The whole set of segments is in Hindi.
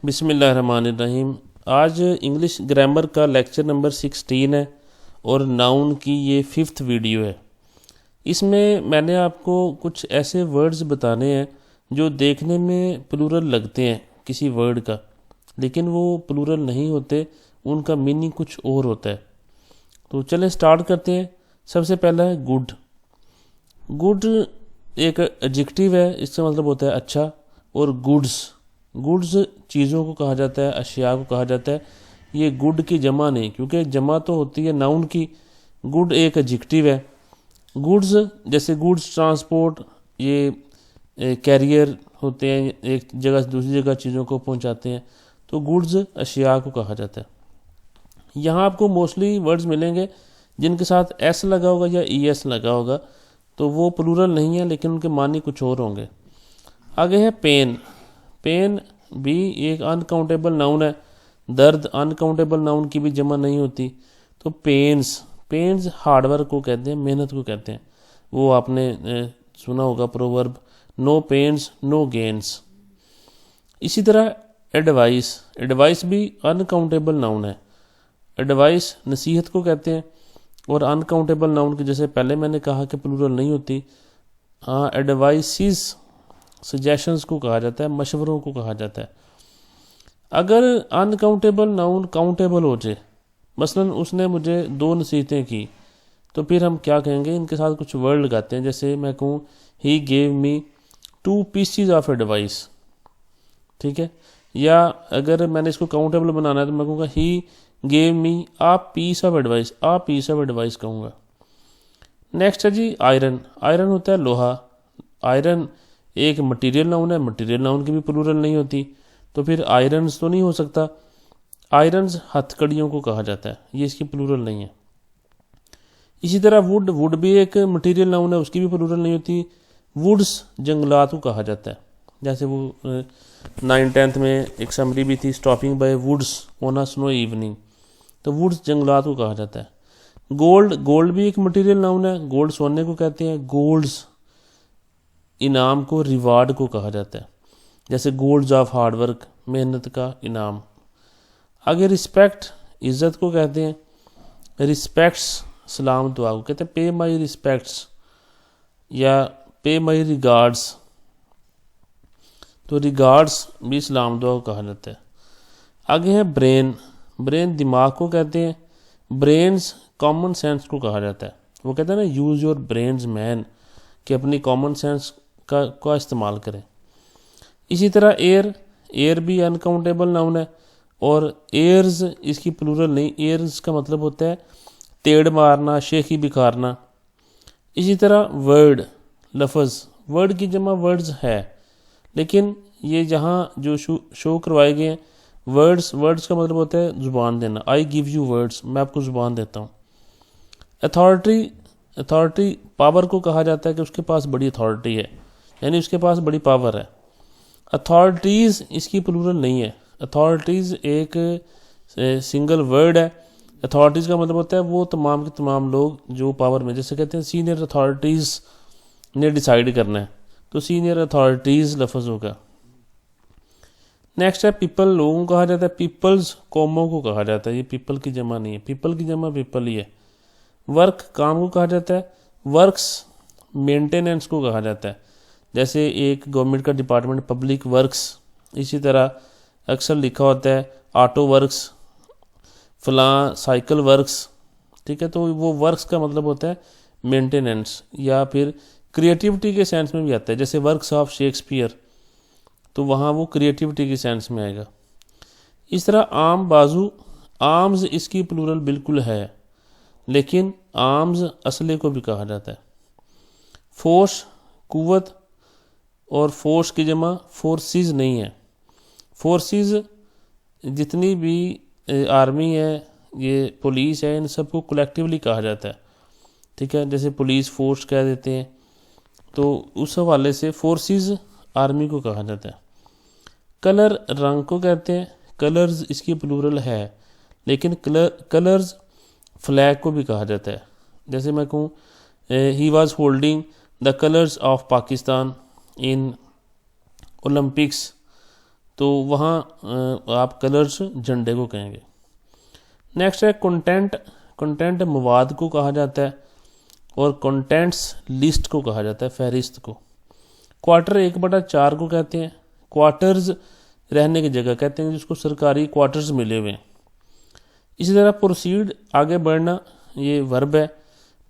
बिस्मिल्लाहिर्रहमानिर्रहीम। आज इंग्लिश ग्रामर का लेक्चर नंबर 16 है और नाउन की ये 5th वीडियो है। इसमें मैंने आपको कुछ ऐसे वर्ड्स बताने हैं जो देखने में प्लूरल लगते हैं किसी वर्ड का, लेकिन वो प्लूरल नहीं होते, उनका मीनिंग कुछ और होता है। तो चलें स्टार्ट करते हैं। सबसे पहला है गुड। गुड एक एडजेक्टिव है, इसका मतलब होता है अच्छा। और गुड्स चीज़ों को कहा जाता है, अशिया को कहा जाता है। ये गुड की जमा नहीं, क्योंकि जमा तो होती है नाउन की, गुड एक एडजेक्टिव है। गुड्स जैसे गुड्स ट्रांसपोर्ट, ये कैरियर होते हैं, एक जगह से दूसरी जगह चीज़ों को पहुंचाते हैं, तो गुड्स अशिया को कहा जाता है। यहाँ आपको मोस्टली वर्ड्स मिलेंगे जिनके साथ एस लगा होगा या ई एस लगा होगा, तो वो प्लूरल नहीं है, लेकिन उनके मानी कुछ और होंगे। आगे है पेन। पेन भी एक अनकाउंटेबल नाउन है। दर्द अनकाउंटेबल नाउन की भी जमा नहीं होती। तो पेन्स हार्डवर्क को कहते हैं, मेहनत को कहते हैं। वो आपने सुना होगा proverb, no pains no gains. इसी तरह एडवाइस भी अनकाउंटेबल नाउन है। एडवाइस नसीहत को कहते हैं और अनकाउंटेबल नाउन की, जैसे पहले मैंने कहा कि प्लूरल नहीं होती। हाँ, एडवाइसिस सजेशंस को कहा जाता है, मशवरों को कहा जाता है। अगर अनकाउंटेबल नाउन काउंटेबल हो जाए, मसलन उसने मुझे 2 नसीहतें की, तो फिर हम क्या कहेंगे, इनके साथ कुछ वर्ड लगाते हैं। जैसे मैं कहूँ ही gave me 2 PCs of advice, ठीक है। या अगर मैंने इसको काउंटेबल बनाना है तो मैं कहूँगा he gave me a piece of advice, a piece of advice कहूँगा। नेक्स्ट है जी आयरन। आयरन होता है लोहा। आयरन एक मटेरियल नाउन है, मटेरियल नाउन की भी प्लूरल नहीं होती, तो फिर आयरन्स तो नहीं हो सकता। आयरन्स हथकड़ियों को कहा जाता है, ये इसकी प्लूरल नहीं है। इसी तरह वुड भी एक मटेरियल नाउन है, उसकी भी प्लूरल नहीं होती। वुड्स जंगलात को कहा जाता है। जैसे वो 9th-10th में एक समरी भी थी, stopping by woods on a snow evening, तो वुड्स जंगलात को कहा जाता है। गोल्ड भी एक मटेरियल नाउन है। गोल्ड सोने को कहते हैं। गोल्ड्स इनाम को, रिवार्ड को कहा जाता है। जैसे गोल्ड्स ऑफ हार्डवर्क, मेहनत का इनाम। आगे रिस्पेक्ट इज़्ज़त को कहते हैं। रिस्पेक्ट्स सलाम दुआ को कहते हैं। पे माई रिस्पेक्ट्स या पे माई रिगार्ड्स, तो रिगार्ड्स भी सलाम दुआ को कहा जाता है। आगे है ब्रेन दिमाग को कहते हैं। ब्रेन्स कॉमन सेंस को कहा जाता है। वो कहते हैं ना, यूज़ योर ब्रेन्स मैन, कि अपनी कॉमन सेंस का इस्तेमाल करें। इसी तरह एयर भी अनकाउंटेबल नाउन है और एयर्स इसकी प्लूरल नहीं। एयर्स का मतलब होता है तेड़ मारना, शेखी बिखारना। इसी तरह वर्ड, लफ्ज़, वर्ड की जमा वर्ड्स है, लेकिन ये जहाँ जो शो करवाए गए हैं वर्ड्स का मतलब होता है ज़ुबान देना। आई गिव यू वर्ड्स, मैं आपको ज़ुबान देता हूँ। अथॉरिटी पावर को कहा जाता है कि उसके पास बड़ी अथॉरिटी है, यानी उसके पास बड़ी पावर है। अथॉरिटीज़ इसकी प्लूरल नहीं है। अथॉरिटीज़ एक सिंगल वर्ड है। अथॉरिटीज़ का मतलब होता है वो तमाम के तमाम लोग जो पावर में, जैसे कहते हैं सीनियर अथॉरिटीज़ ने डिसाइड करना है, तो सीनियर अथॉरिटीज़ लफ्ज़ होगा। नेक्स्ट है पीपल। लोगों को कहा जाता है। पीपल्स कौमों को कहा जाता है। ये पीपल की जमा नहीं है, पीपल की जमा पीपल ही है। वर्क काम को कहा जाता है। वर्क्स मेंटेनेंस को कहा जाता है। जैसे एक गवर्नमेंट का डिपार्टमेंट पब्लिक वर्क्स, इसी तरह अक्सर लिखा होता है ऑटो वर्क्स, फलां साइकिल वर्क्स, ठीक है। तो वो वर्क्स का मतलब होता है मेंटेनेंस, या फिर क्रिएटिविटी के सेंस में भी आता है। जैसे वर्क्स ऑफ शेक्सपियर, तो वहाँ वो क्रिएटिविटी के सेंस में आएगा। इस तरह आम बाजू, आर्म्स इसकी प्लूरल बिल्कुल है, लेकिन आर्म्स असले को भी कहा जाता है। फोर्स कुव्वत, और फोर्स की जमा फोर्सेस नहीं है। फोर्सेस जितनी भी आर्मी है, ये पुलिस है, इन सबको कलेक्टिवली कहा जाता है, ठीक है। जैसे पुलिस फोर्स कह देते हैं, तो उस हवाले से फोर्सेस आर्मी को कहा जाता है। कलर रंग को कहते हैं। कलर्स इसकी प्लूरल है, लेकिन कलर्स फ्लैग को भी कहा जाता है। जैसे मैं कहूँ he was holding the colours of Pakistan in Olympics, तो वहाँ आप कलर्स झंडे को कहेंगे। नेक्स्ट है कंटेंट। कंटेंट मवाद को कहा जाता है और कंटेंट्स लिस्ट को कहा जाता है, फहरिस्त को। क्वार्टर 1/4 को कहते हैं। क्वार्टर्स रहने की जगह कहते हैं जिसको सरकारी क्वार्टर्स मिले हुए हैं। इसी तरह प्रोसीड आगे बढ़ना, ये वर्ब है।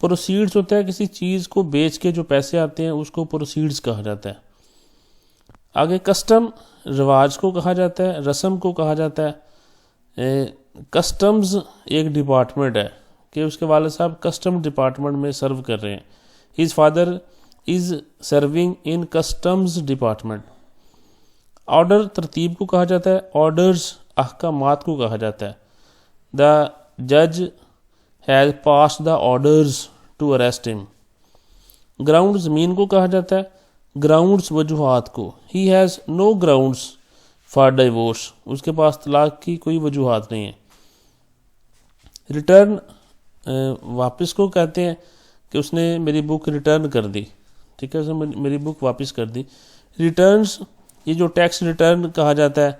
प्रोसीड्स होता है किसी चीज़ को बेच के जो पैसे आते हैं उसको प्रोसीड्स कहा जाता है। आगे कस्टम रिवाज को कहा जाता है, रस्म को कहा जाता है। कस्टम्स एक डिपार्टमेंट है कि उसके वाले साहब कस्टम डिपार्टमेंट में सर्व कर रहे हैं। His father is serving in customs department. Order तरतीब को कहा जाता है। ऑर्डर्स अहकामात को कहा जाता है। द जज has passed the orders to arrest him. Ground ज़मीन को कहा जाता है। ग्राउंड्स वजूहात को। He has no grounds for divorce. उसके पास तलाक की कोई वजूहात नहीं है। रिटर्न वापस को कहते हैं कि उसने मेरी बुक रिटर्न कर दी, ठीक है, उसने मेरी बुक वापस कर दी। रिटर्न्स, ये जो टैक्स रिटर्न कहा जाता है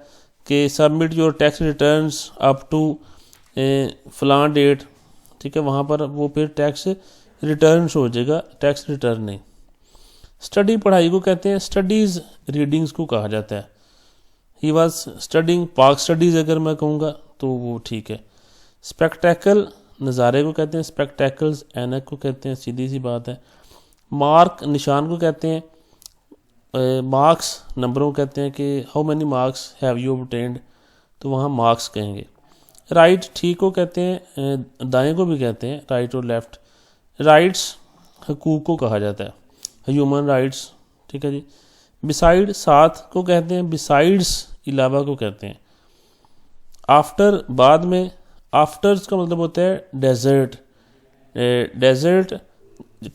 कि submit your tax returns up to फलां डेट, ठीक है, वहाँ पर वो फिर टैक्स रिटर्न्स हो जाएगा, टैक्स रिटर्न नहीं। स्टडी पढ़ाई को कहते हैं। स्टडीज़ रीडिंग्स को कहा जाता है। He was studying park studies अगर मैं कहूँगा तो वो ठीक है। स्पेक्टेकल नज़ारे को कहते हैं। स्पेक्टेकल्स ऐनक को कहते हैं, सीधी सी बात है। मार्क निशान को कहते हैं। मार्क्स नंबरों को कहते हैं कि how many marks have you obtained, तो वहाँ मार्क्स कहेंगे। राइट ठीक को कहते हैं, दाएं को भी कहते हैं, राइट और लेफ्ट। राइट्स हकूक़ को कहा जाता है, ह्यूमन राइट्स, ठीक है जी। बिसाइड साथ को कहते हैं। बिसाइड्स अलावा को कहते हैं। आफ्टर बाद में। आफ्टर्स का मतलब होता है डेजर्ट। डेजर्ट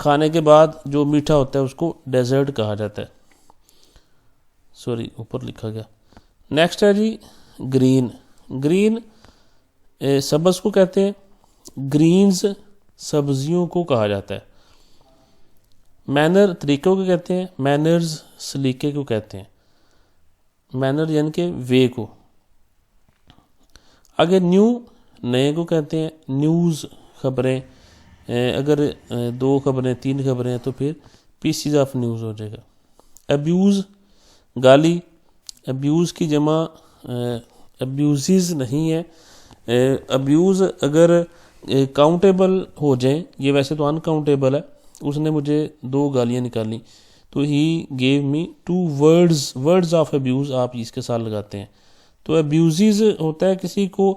खाने के बाद जो मीठा होता है उसको डेजर्ट कहा जाता है। सॉरी ऊपर लिखा गया। नेक्स्ट है जी ग्रीन। ग्रीन सब्ज़ को कहते हैं। ग्रीन्स सब्जियों को कहा जाता है। मैनर तरीक़ों को कहते हैं। मैनर्स सलीके को कहते हैं। मैनर यानी कि वे को। आगे न्यू नए को कहते हैं। न्यूज़ खबरें, अगर 2 खबरें 3 खबरें हैं तो फिर पीसीज ऑफ न्यूज़ हो जाएगा। अब्यूज़ गाली। अब्यूज़ की जमा अब्यूज़ नहीं है। अब्यूज़ अगर काउंटेबल हो जाए, ये वैसे तो अनकाउंटेबल है, उसने मुझे 2 गालियाँ निकाली तो ही gave me 2 words of abuse आप इसके साथ लगाते हैं। तो अब्यूज़ होता है किसी को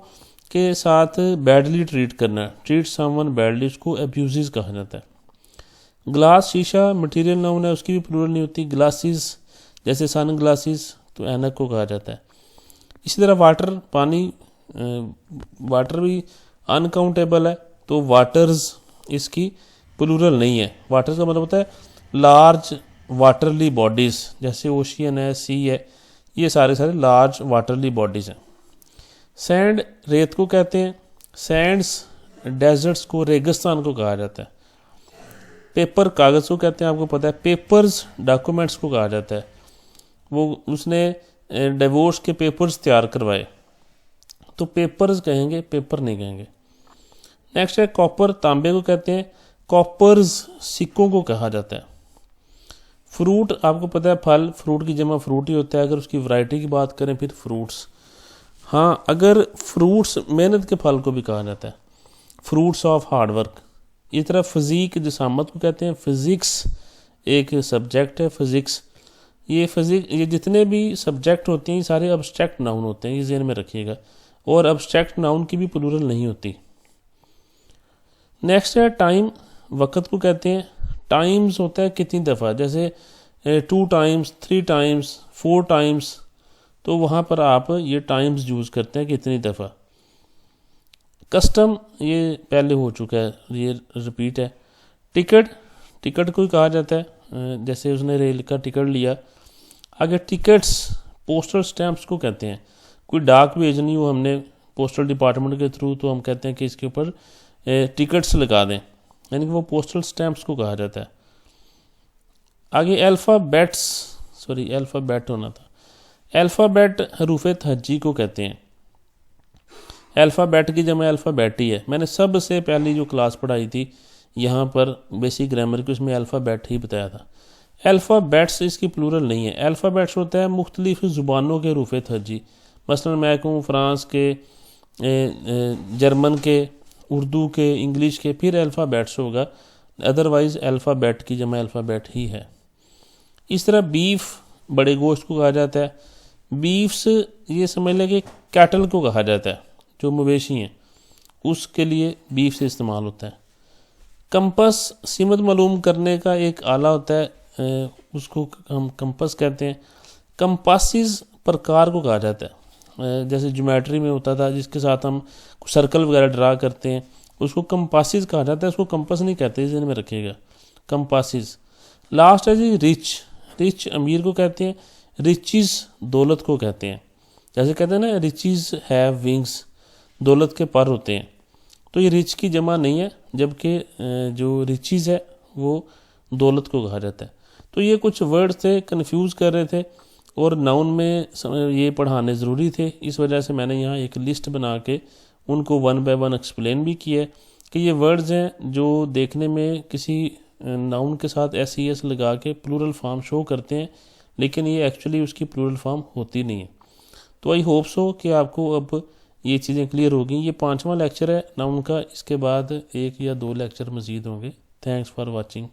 के साथ बैडली ट्रीट करना, ट्रीट समवन बैडली, उसको अब्यूज़ कहा जाता है। ग्लास शीशा मटेरियल नाउन है, उसकी भी प्लूरल नहीं होती। ग्लासेस जैसे सन ग्लासेस तो ऐनक को कहा जाता है। इसी तरह वाटर पानी, वाटर भी अनकाउंटेबल है तो वाटर्स इसकी प्लूरल नहीं है। वाटर्स का मतलब होता है लार्ज वाटरली बॉडीज़, जैसे ओशियन है, सी है, ये सारे लार्ज वाटरली बॉडीज़ हैं। सैंड रेत को कहते हैं। सैंड्स डेजर्ट्स को, रेगिस्तान को कहा जाता है। पेपर कागज़ को कहते हैं, आपको पता है। पेपर्स डॉक्यूमेंट्स को कहा जाता है। वो उसने डिवोर्स के पेपर्स तैयार करवाए तो पेपर्स कहेंगे, पेपर नहीं कहेंगे। नेक्स्ट है कॉपर तांबे को कहते हैं। कॉपर्स सिक्कों को कहा जाता है। फ्रूट आपको पता है फल, फ्रूट की जमा फ्रूट ही होता है। अगर उसकी वैरायटी की बात करें फिर फ्रूट्स। हाँ, अगर फ्रूट्स मेहनत के फल को भी कहा जाता है, फ्रूट्स ऑफ हार्ड वर्क। इस तरह फिज़ीक जिसामत को कहते हैं। फिज़िक्स एक सब्जेक्ट है, फिज़िक्स। ये जितने भी सब्जेक्ट होते हैं ये सारे अब्स्ट्रैक्ट नाउन होते हैं, ये ज़हन में रखिएगा। और अब्स्ट्रैक्ट नाउन की भी प्लूरल नहीं होती। नेक्स्ट है टाइम, वक़्त को कहते हैं। टाइम्स होता है कितनी दफ़ा, जैसे 2 टाइम्स, 3 टाइम्स, 4 टाइम्स, तो वहाँ पर आप ये टाइम्स यूज़ करते हैं कितनी दफ़ा। कस्टम ये पहले हो चुका है, ये रिपीट है। टिकट, टिकट को कहा जाता है, जैसे उसने रेल का टिकट लिया। आगे टिकट्स पोस्टल स्टैम्प्स को कहते हैं। कोई डाक भेजनी हो हमने पोस्टल डिपार्टमेंट के थ्रू तो हम कहते हैं कि इसके ऊपर टिकट्स लगा दें, यानी कि वो पोस्टल स्टैम्प्स को कहा जाता है। आगे अल्फ़ाबेट्स, सॉरी अल्फ़ाबेट होना था। अल्फ़ाबेट हरूफ तहज्जी को कहते हैं। अल्फ़ाबेट की जमा अल्फ़ाबेट ही है। मैंने सबसे पहली जो क्लास पढ़ाई थी यहाँ पर बेसिक ग्रामर की, उसमें अल्फ़ाबेट ही बताया था। अल्फ़ाबेट्स इसकी प्लूरल नहीं है। अल्फ़ाबेट्स होता है मुख्तलिफ़ ज़ुबानों के हरूफ तहज्जी। मसलन मैं कहूँ फ्रांस के, जर्मन के, उर्दू के, इंग्लिश के, फिर अल्फ़ाबेट्स होगा, अदरवाइज़ अल्फ़ाबेट की जमा अल्फ़ाबेट ही है। इस तरह बीफ बड़े गोश्त को कहा जाता है। बीफ्स ये समझ लें कि कैटल को कहा जाता है, जो मवेशी हैं उसके लिए बीफ से इस्तेमाल होता है। कंपस सिमत मालूम करने का एक आला होता है, उसको हम कंपस कहते हैं। कंपासिस प्रकार को कहा जाता है, जैसे ज्योमेट्री में होता था जिसके साथ हम सर्कल वगैरह ड्रा करते हैं, उसको कंपासिस कहा जाता है, उसको कंपस नहीं कहते, इस दिन में रखिएगा, कंपासिस। लास्ट है जी रिच। रिच अमीर को कहते हैं, रिचीज़ दौलत को कहते हैं। जैसे कहते हैं ना रिचीज़ हैव विंग्स, दौलत के पर होते हैं, तो ये रिच की जमा नहीं है, जबकि जो रिचीज़ है वो दौलत को कहा जाता है। तो ये कुछ वर्ड्स थे, कंफ्यूज कर रहे थे और नाउन में ये पढ़ाने ज़रूरी थे, इस वजह से मैंने यहाँ एक लिस्ट बना के उनको वन बाय वन एक्सप्लेन भी किया है कि ये वर्ड्स हैं जो देखने में किसी नाउन के साथ एस लगा के प्लूरल फॉर्म शो करते हैं, लेकिन ये एक्चुअली उसकी प्लूरल फॉर्म होती नहीं है। तो आई होप सो कि आपको अब ये चीज़ें क्लियर होगी। ये 5वां लेक्चर है नाउन का, इसके बाद 1 या 2 लेक्चर मज़ीद होंगे। Thanks for watching.